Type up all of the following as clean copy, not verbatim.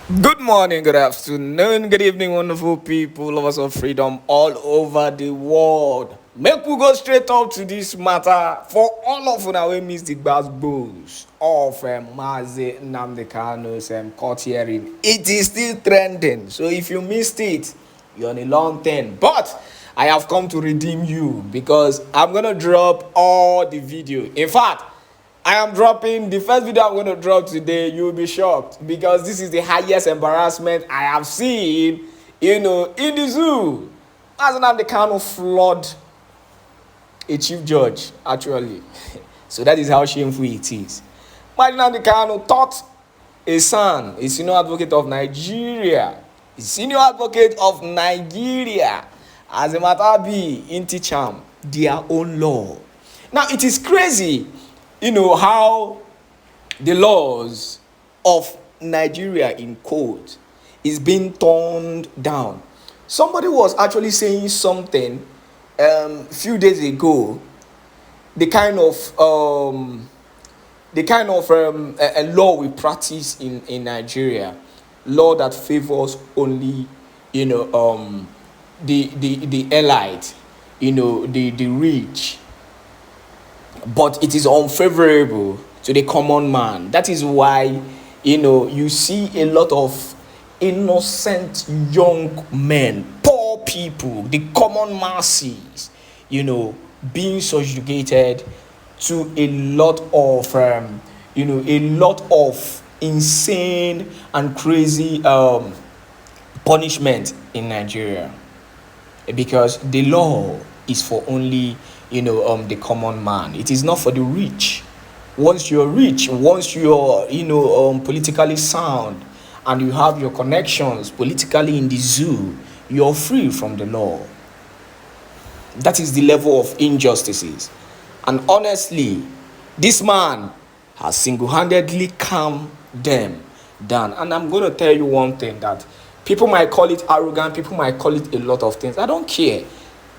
Good morning, good afternoon, good evening, wonderful people, lovers of freedom all over the world. Make we go straight up to this matter for all of una wey miss the gbas of Mazi Nnamdi Kanu's court hearing. It is still trending, so if you missed it, you're on a long thing. But I have come to redeem you because I'm gonna drop all the video. In fact, I am dropping the first video I'm going to drop today. You'll be shocked because this is the highest embarrassment I have seen, in the zoo. As the kind of flood a chief judge, actually. So that is how shameful it is. Imagine the kind of thought a son, a senior advocate of Nigeria, as a matter be, in teach their own law. Now it is crazy how the laws of Nigeria in court is being turned down. Somebody was actually saying something few days ago, the kind of a law we practice in Nigeria, law that favors only the elite, the rich, but it is unfavorable to the common man. That is why you see a lot of innocent young men, poor people, the common masses, being subjugated to a lot of insane and crazy punishment in Nigeria, because the law is for only the common man. It is not for the rich. Once you're rich, once you're politically sound, and you have your connections politically in the zoo, you're free from the law. That is the level of injustices. And honestly, this man has single-handedly calmed them down. And I'm going to tell you one thing, that people might call it arrogant, people might call it a lot of things. I don't care,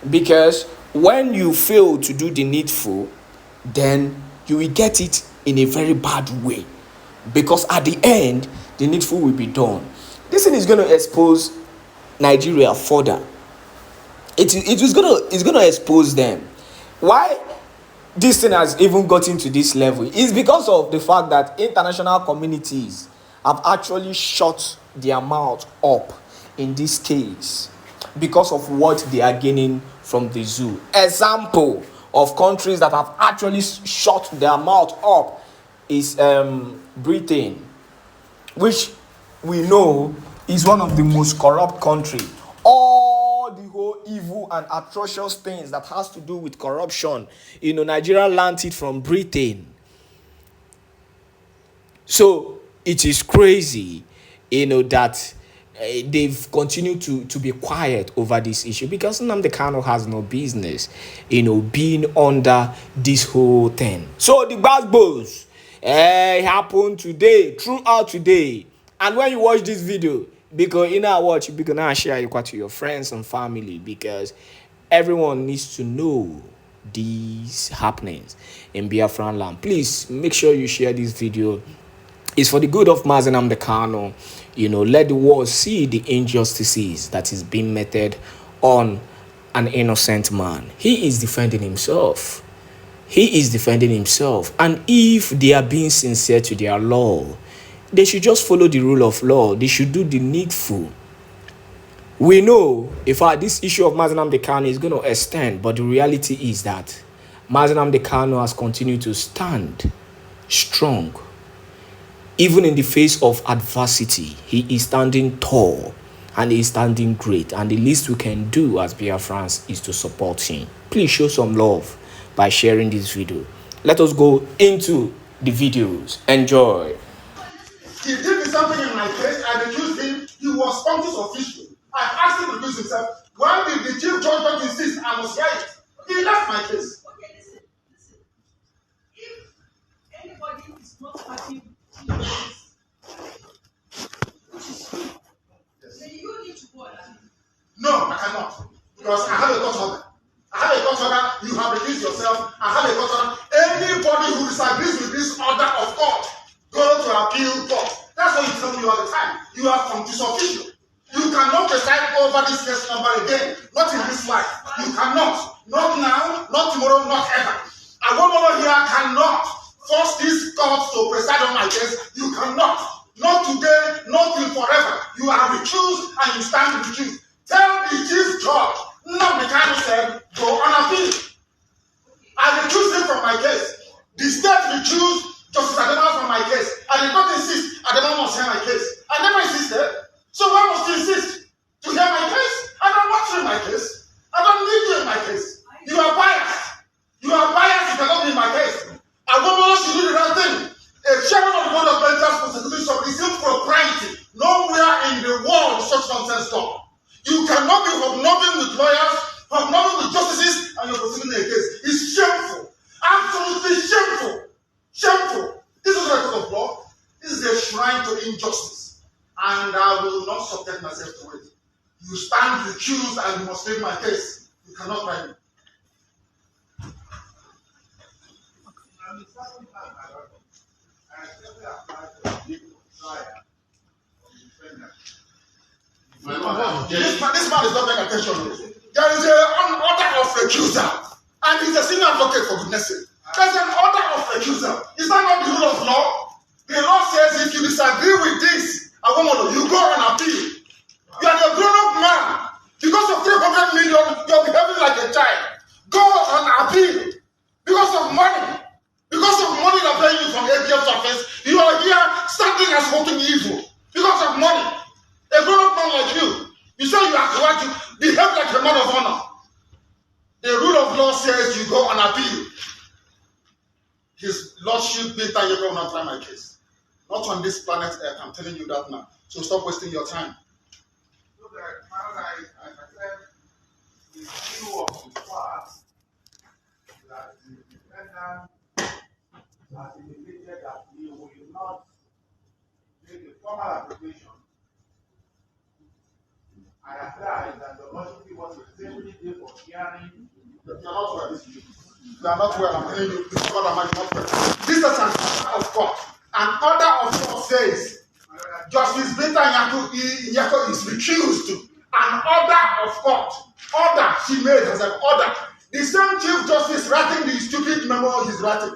because when you fail to do the needful, then you will get it in a very bad way, because at the end the needful will be done. This thing is going to expose Nigeria further. It's going to expose them. Why this thing has even gotten to this level is because of the fact that international communities have actually shut their mouth up in this case because of what they are gaining from the zoo. Example of countries that have actually shut their mouth up is Britain, which we know is one of the most corrupt countries. All the whole evil and atrocious things that has to do with corruption, Nigeria learned it from Britain. So it is crazy, that they've continued to be quiet over this issue, because Nnamdi Kanu has no business, being under this whole thing. So the gbas happened today, throughout today. And when you watch this video, because watch, you're gonna share it to your friends and family, because everyone needs to know these happenings in Biafraland. Please make sure you share this video. It's for the good of Mazi Nnamdi Kanu. Let the world see the injustices that is being meted on an innocent man. He is defending himself. And if they are being sincere to their law, they should just follow the rule of law. They should do the needful. We know, in fact, this issue of Mazi Nnamdi Kanu is going to extend, but the reality is that Mazi Nnamdi Kanu has continued to stand strong. Even in the face of adversity, he is standing tall and he is standing great. And the least we can do as Biafrans is to support him. Please show some love by sharing this video. Let us go into the videos. Enjoy. He did something in my case. I accused him. He was conscious official. I asked him to accuse himself. Why did the chief judge not insist I was right? He left my case. Okay, listen. If anybody is not happy with this, which is true, then you need to go and No, I cannot. Because I have a court order. You have accused yourself. I have a court order. Anybody who disagrees with this order of court, go to appeal court. That's what you tell me all the time. time, you are constitutional official. You cannot preside over this case number again. Not in this life. You cannot. Not now, not tomorrow, not ever. A woman here cannot force this court to preside on my case. You cannot. Not today, not till forever. You are recused and you stand recused. Tell the chief judge, Nnamdi Kanu said, go on appeal. I recused him from my case. The state recused Justice Adema from my case. I did not insist Adema must hear my case. I never insisted. So why must you insist to hear my case? I don't want you in my case. I don't need you in my case. You are biased. You are biased. You cannot be in my case. A woman should do the right thing. A chairman of the board of Binta's prosecution is impropriety. Nowhere in the world such nonsense done. You cannot be hobnobbing with lawyers, hobnobbing with justices, and you're prosecuting a case. It's shameful. Absolutely shameful. Shameful. This is not a court of law. This is a shrine to injustice. And I will not subject myself to it. You stand recused and you must take my case. You cannot try me. This man is not paying attention. There is an order of recusal, and he's a senior advocate for goodness sake. There's an order of recusal. Is that not the rule of law? The law says if you disagree with this, you go and appeal. You are a grown-up man. Because of 300 million, you're behaving like a child. Go and appeal. Because of money. Because of money they're paying you from ATM's office, you are here standing and smoking evil. Because of money. A grown-up man like you, you say you have to want to behave like a man of honor. The rule of law says you go and appeal. His Lordship Binta will not try my case. Not on this planet Earth, I'm telling you that now. So stop wasting your time. So that, as I said, the view of the court that the defendant has indicated that he will not make a formal application. I apply that the Lordship was a safety day for hearing. You are not well. You are not well. I'm telling you, this God am I not well. This is an order of court. An order of court says Justice Binta Nyako is recused. An order of court. Order she made as an order. The same Chief Justice writing the stupid memo he's writing.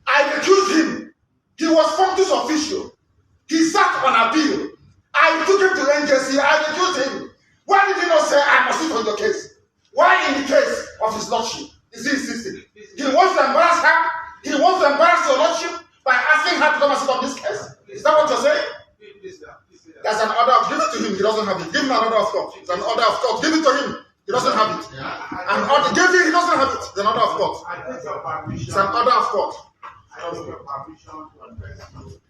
I recused him. He was functus official. He sat on appeal. I took him to NJC. I recused him. Why did he not say I must sit on your case? Why in the case of his lordship is he insisting? He wants to embarrass her. He wants to embarrass your lordship by asking her to come and sit on this case. Is that what you're saying? There's an order of give it to him. He doesn't have it. Give him an order of court. It's an order of court. Give it to him. He doesn't have it. An order. Give it. He doesn't have it. It's an order of court. I take your permission. It's an order of court. I take your permission to address you.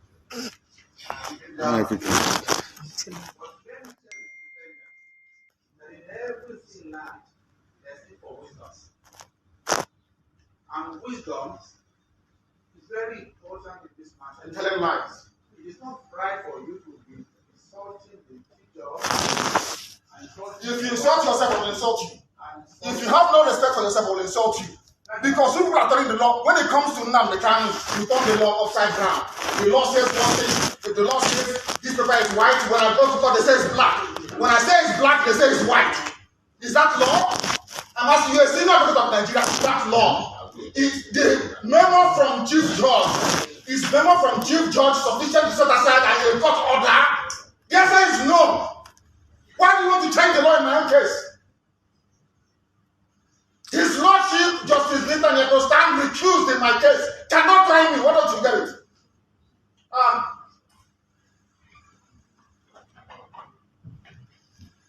Everything. But let me tell you, that in everything life, there's need for wisdom. And wisdom is very important in this matter. And telling lies. It is not right for you to be insulting the teacher. If you insult yourself, I will insult you. If you have no respect for yourself, I will insult you. Because people are telling the law, when it comes to Nnamdi Kanu, you turn the law upside down. The law says one thing. If the law says this paper is white, when I go to court, they say it's black. When I say it's black, they say it's white. Is that law? I'm asking you, a senior advocate of Nigeria, is that law? Is the memo from Chief Judge, is memo from Chief Judge sufficient to set aside a court order? The answer is no. Why do you want to change the law in my own case? His Lordship, Justice Binta Nyako, stand recused in my case. Cannot try me. Why don't you get it?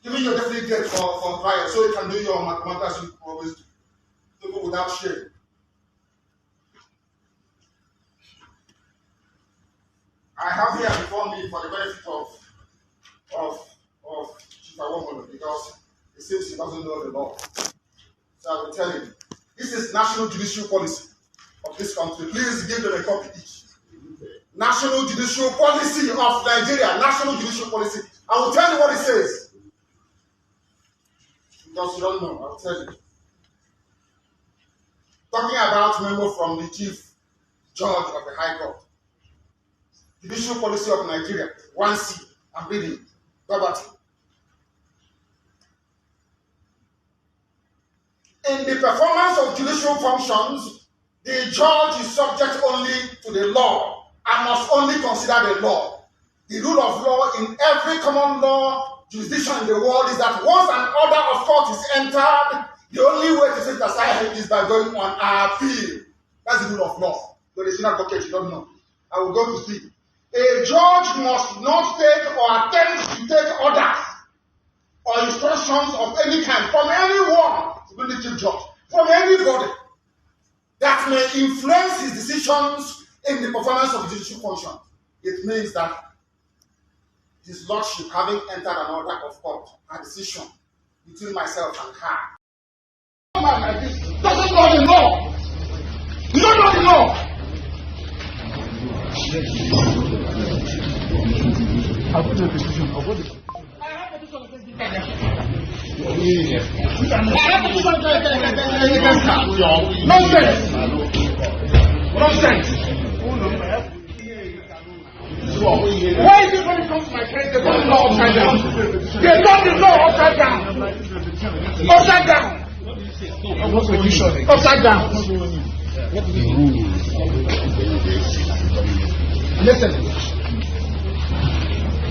Giving you definitely get for trial so you can do your mathematics you always do. People without shame. I have here before me for the benefit of Chief Awomono because it seems he doesn't know the law. So I will tell him, this is national judicial policy of this country. Please give them a copy each. National judicial policy of Nigeria. National judicial policy. I will tell you what it says. Because you don't know, I will tell you. Talking about memo from the Chief Judge of the High Court. Judicial policy of Nigeria, 1C. I'm reading. Robert. In the performance of judicial functions, the judge is subject only to the law and must only consider the law. The rule of law in every common law jurisdiction in the world is that once an order of court is entered, the only way to set aside is by going on appeal. That's the rule of law. But it's not advocate, you don't know. I will go to see. A judge must not take or attempt to take orders or instructions of any kind from anyone, even the chief judge, from anybody that may influence his decisions in the performance of judicial function. It means that his lordship, having entered an order of court, a decision between myself and her. A man like this doesn't know the law. You don't know the law. I'll put your petition. I'll put it. I have a petition against Binta. Nonsense! Nonsense! Why is it when it comes to my case, they turn the law upside down? They turn the law upside down! Upside down! Upside down! Listen.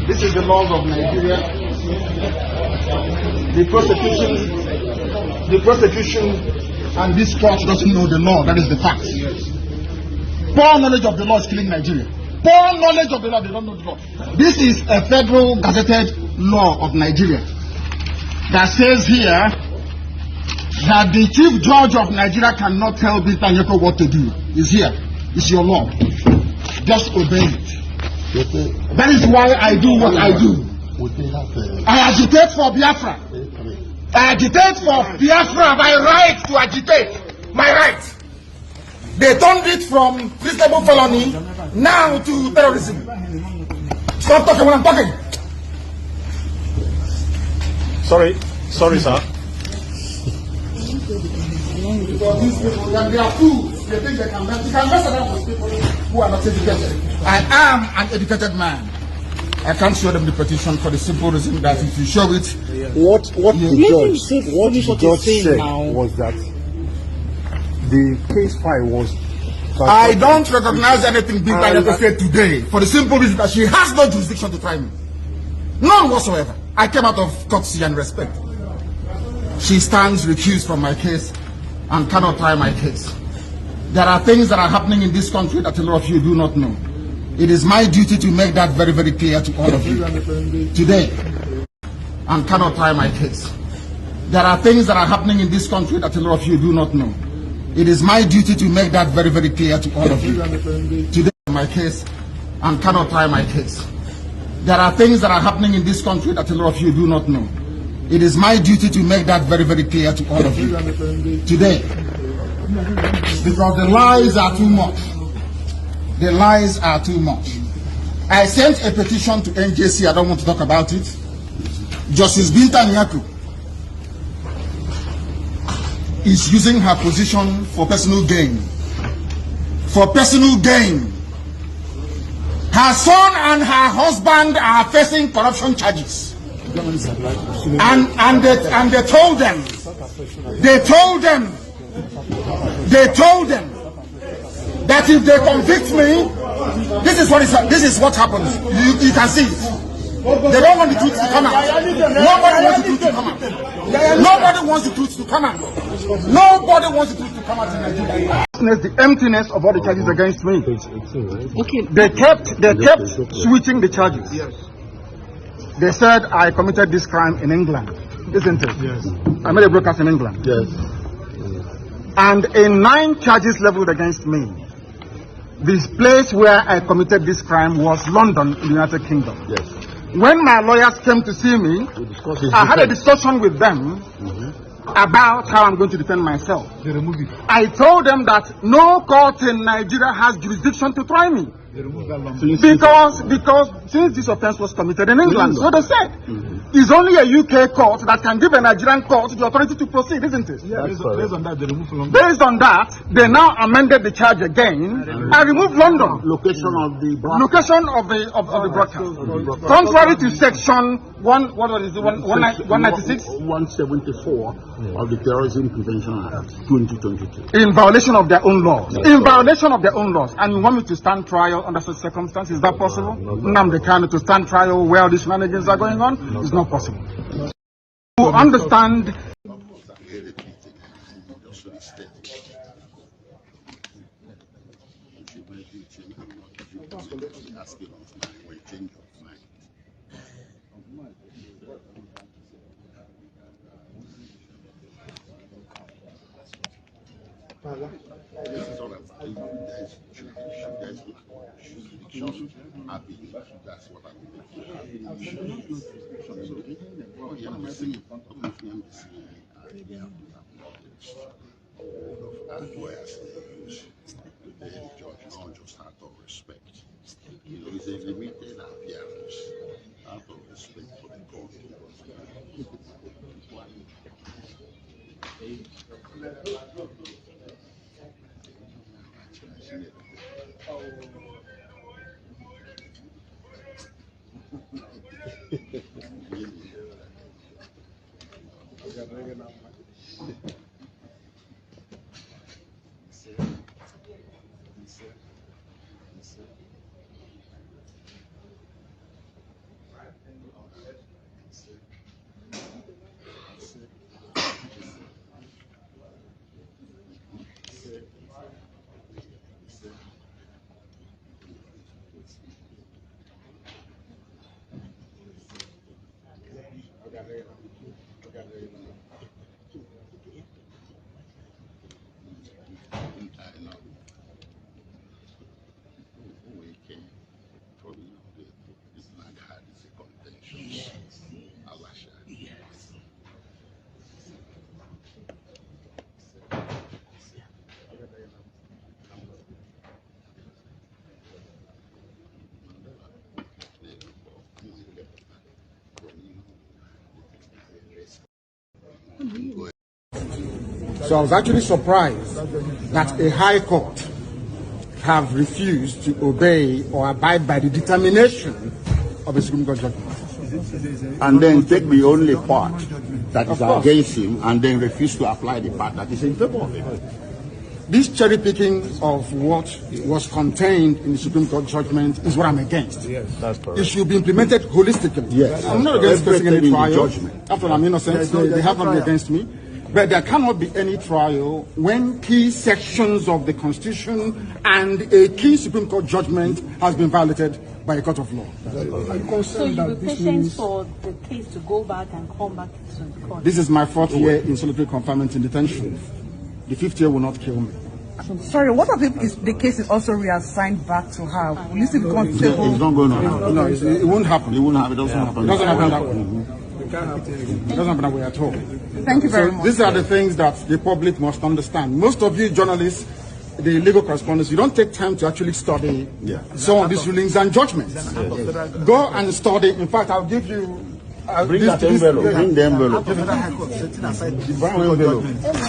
This is the laws of Nigeria. The prosecution, and this court doesn't know the law. That is the fact. Poor knowledge of the law is killing Nigeria. Poor knowledge of the law, they don't know the law. This is a federal gazetted law of Nigeria that says here that the chief judge of Nigeria cannot tell Binta Nyako what to do. It's here. It's your law. Just obey it. That is why I do what I do. I agitate for Biafra. I agitate for Biafra. My right to agitate. My right. They turned it from reasonable felony now to terrorism. Stop talking when I'm talking. Sorry, sir. Because these people, they are fools. They think they can mess. You can mess around with people who are not educated. I am an educated man. I can't show them the petition for the simple reason that if you show it, What the judge said was that the case file was. I don't recognize anything Binta Nyako said today for the simple reason that she has no jurisdiction to try me. None whatsoever. I came out of courtesy and respect. She stands recused from my case and cannot try my case. There are things that are happening in this country that a lot of you do not know. It is my duty to make that very, very clear to all of you today and cannot try my case. There are things that are happening in this country that a lot of you do not know. It is my duty to make that very, very clear to all of you today my case and cannot try my case. There are things that are happening in this country that a lot of you do not know. It is my duty to make that very, very clear to all of you today. Because the lies are too much. The lies are too much. I sent a petition to NJC, I don't want to talk about it. Justice Binta Nyako is using her position for personal gain. For personal gain. Her son and her husband are facing corruption charges. And they told them that if they convict me, this is what happens. You can see it. They don't want the truth to come out. Nobody wants the truth to come out. Nobody wants the truth to come out. Nobody wants the truth to come out in Nigeria. The emptiness of all the charges against me. Okay. They kept switching the charges. Yes. They said I committed this crime in England, isn't it? Yes. I made a broadcast in England. Yes. And in 9 charges leveled against me, this place where I committed this crime was London in the United Kingdom. Yes. When my lawyers came to see me, I had a discussion with them about how I'm going to defend myself. I told them that no court in Nigeria has jurisdiction to try me. Because since this offense was committed in England, so they said, it's only a UK court that can give a Nigerian court the authority to proceed, isn't it? Yeah, based on that, they removed London. Based on that, they now amended the charge again and removed London. Location of the broadcast. Contrary to section 196, 174 of the Terrorism Prevention Act 2022. In violation of their own laws. In violation of their own laws. And you want me to stand trial under such circumstances? Is that possible? Nnamdi Kanu to stand trial where these shenanigans are going on? It's not possible. To understand. This is all I'm saying. There's jurisdiction. That's what I'm thinking. Oh, yeah, I'm saying all of our lawyers use the judge, not just out of respect. You know, it's a limited appearance out of respect for the court. So I was actually surprised that a high court have refused to obey or abide by the determination of a Supreme Court judgment. And then take the only part that is against him and then refuse to apply the part that is in favor of him. This cherry picking of what was contained in the Supreme Court judgment is what I'm against. Yes, that's correct. It should be implemented holistically. Yes, I'm not against facing any trial. Judgment. After all, I'm innocent, so they have not been against me. But there cannot be any trial when key sections of the Constitution and a key Supreme Court judgment has been violated by a court of law. So you will be patient for the case to go back and come back to the court? This is my 4th year in solitary confinement in detention. The 5th year will not kill me. Sorry, what if the case is also reassigned back to her? Will you still be comfortable? It's not going on. No, it won't happen. It won't happen. It doesn't happen. It doesn't happen that way. It doesn't happen that way at all. Thank you very much. These are the things that the public must understand. Most of you journalists, the legal correspondents, you don't take time to actually study some of these rulings and judgments. Go and study. In fact, I'll give you. Bring that envelope. Bring the envelope. The brown envelope.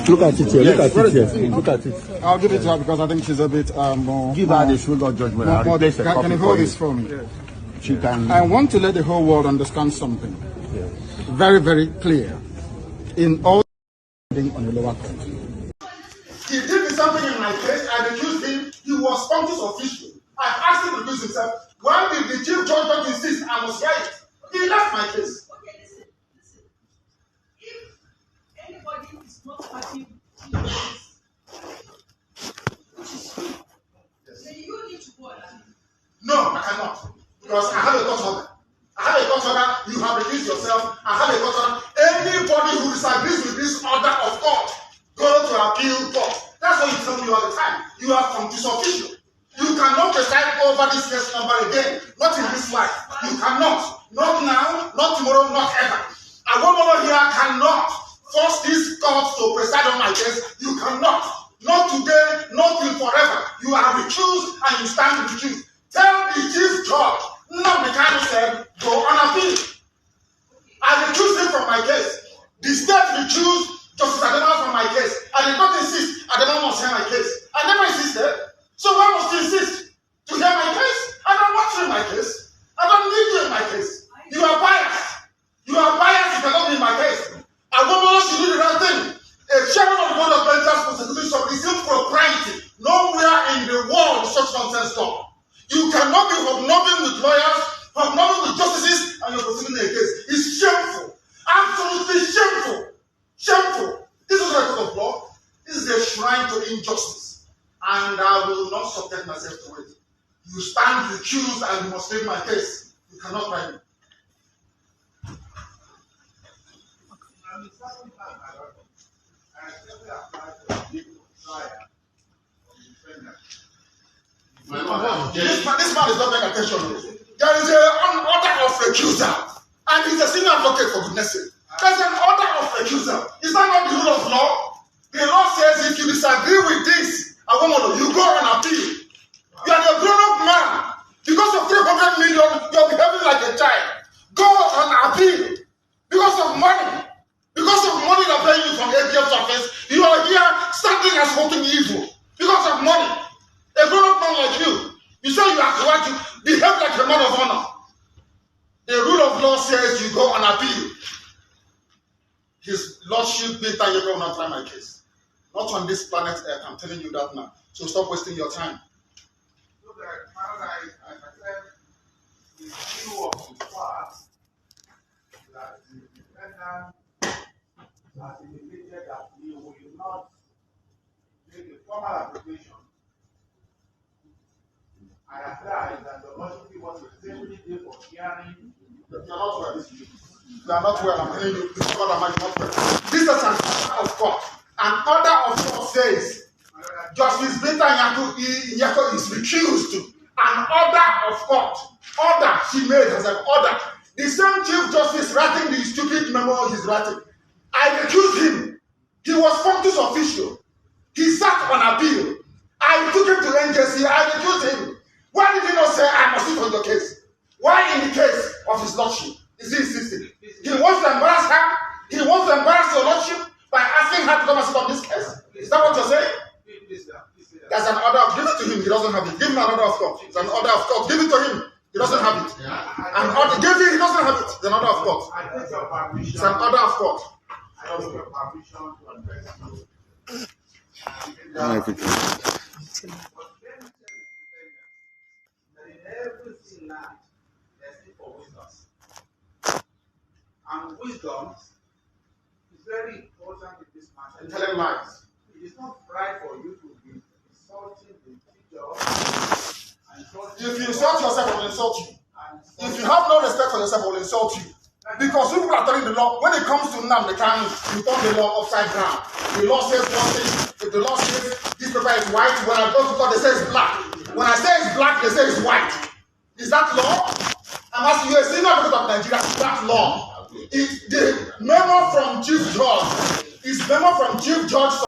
Look at it here. Look at it here. Look at it. I'll give it to her because I think she's a bit more. Give her the Supreme Court judgment. Can you hold this for me? She can. I want to let the whole world understand something. Very, very clear. In all on the lower court. He did me something in my case. I accused him. He was conscious official. I asked him to recuse himself. Why did the chief judge not insist I must hear it? He left my case. Okay, listen. If anybody is not happy with this, which is you, then you need to go and No, I cannot. Because I have a court order. I have a court order. You have recused yourself. I have a court order. Anybody who disagrees with this order of court, go to appeal court. That's what you tell me all the time. You are conscious official. You cannot preside over this case number again. Not in this life. You cannot. Not now, not tomorrow, not ever. I won't over here cannot force this court to preside on my case. You cannot. Not today, not till forever. You are recused and you stand to recuse. Tell the chief judge, Nnamdi Kanu said, go on appeal. I recused him from my case. The state recused Justice Adema from my case. I did not insist Adema must hear my case. I never insisted. So why must you insist to hear my case? I don't want you in my case. I don't need you in my case. You are biased. You are biased. You cannot be in my case. A woman should do the right thing. A chairman of the board of Binta's prosecution is impropriety. Nowhere in the world is such nonsense done. You cannot be hobnobbing with lawyers, hobnobbing with justices, and you're prosecuting a case. It's shameful. Absolutely shameful. Shameful. This is a court of law. This is a shrine to injustice. And I will not subject myself to it. You stand accused and you must take my case. You cannot try me. This man is not paying attention. There is an order of recusal, and he's a senior advocate, for goodness sake. There's an order of recusal. Is that not the rule of law? The law says if you disagree with this, you go and appeal. You are a grown-up man. Because of 300 million, you're behaving like a child. Go and appeal. Because of money. Because of money they're paying you from ATM office, you are here standing and smoking evil. Because of money. A grown-up man like you say you are going to behave like a man of honor. The rule of law says you go and appeal. His Lordship Binta Nyako will not try my case. Not on this planet Earth, I'm telling you that now. So stop wasting your time. So that I said, the view of the past that the defendant has indicated that he will not make a formal application. I advise that the Lordship give us a 70-day for hearing. You are not well. You are not well. I'm telling you, this is not well. This is an order of court. An order of court says Justice Binta Nyako is recused. An order of court. Order she made as an order. The same Chief Justice writing the stupid memo he's writing. I recused him. He was functus official. He sat on appeal. I took him to NJC. I recused him. Why did he not say I must sit on your case? Why in the case of his lordship is he insisting? He wants to embarrass her. He wants to embarrass your lordship by asking her to come and sit on this case. Is that what you're saying? There's an order. Give it to him. He doesn't have it. Give him an order of court. It's an order of court. Give it to him. He doesn't have it. An order. Give it. He doesn't have it. It's an order of court. It's an order of court. I take your permission to address you. In everything now, there's need for wisdom. And wisdom is very important in this matter. And telling lies. It is not right for you to be insulting the teacher. If you insult yourself, I will insult you. If you have no respect for yourself, I will insult you. Because people are telling the law, when it comes to Nnamdi Kanu, you turn the law upside down. The law says one thing. If the law says this paper is white, when I go to court, they say it's black. When I say it's black, they say it's white. Is that law? I'm asking you, a senior advocate of Nigeria, is that law? It's the memo from Chief Judge. It's memo from Chief Judge.